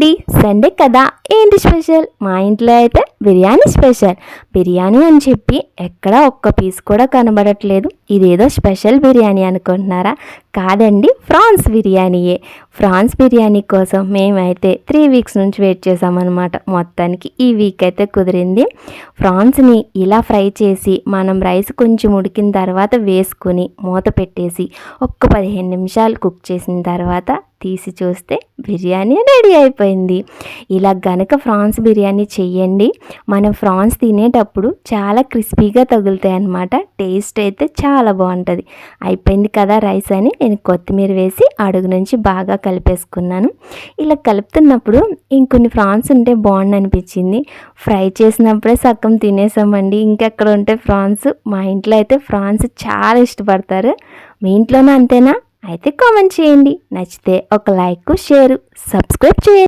అండి, సండే కదా ఏంటి స్పెషల్? మా ఇంట్లో అయితే బిర్యానీ స్పెషల్. బిర్యానీ అని చెప్పి ఎక్కడా ఒక్క పీస్ కూడా కనబడట్లేదు. ఇదేదో స్పెషల్ బిర్యానీ అనుకుంటున్నారా? కాదండి, ఫ్రాన్స్ బిర్యానీయే. ఫ్రాన్స్ బిర్యానీ కోసం మేమైతే 3 వీక్స్ నుంచి వెయిట్ చేసామన్నమాట. మొత్తానికి ఈ వీక్ అయితే కుదిరింది. ఫ్రాన్స్ని ఇలా ఫ్రై చేసి మనం రైస్ కొంచెం ఉడికిన తర్వాత వేసుకొని మూత పెట్టేసి ఒక్క 15 నిమిషాలు కుక్ చేసిన తర్వాత తీసి చూస్తే బిర్యానీ రెడీ అయిపోయింది. ఇలా గనక ఫ్రాన్స్ బిర్యానీ చెయ్యండి, మనం ఫ్రాన్స్ తినేటప్పుడు చాలా క్రిస్పీగా తగులుతాయి అన్నమాట. టేస్ట్ అయితే చాలా బాగుంటుంది. అయిపోయింది కదా రైస్ అని నేను కొత్తిమీర వేసి అడుగు నుంచి బాగా కలిపేసుకున్నాను. ఇలా కలుపుతున్నప్పుడు ఇంకొన్ని ఫ్రాన్స్ ఉంటే బాగుండు అనిపించింది. ఫ్రై చేసినప్పుడే సగం తినేసామండి. ఇంకెక్కడ ఉంటే ఫ్రాన్స్. మా ఇంట్లో అయితే ఫ్రాన్స్ చాలా ఇష్టపడతారు. మీ ఇంట్లోనే అంతేనా? అయితే కామెంట్ చేయండి. నచ్చితే ఒక లైక్, షేర్, సబ్స్క్రైబ్ చేయండి.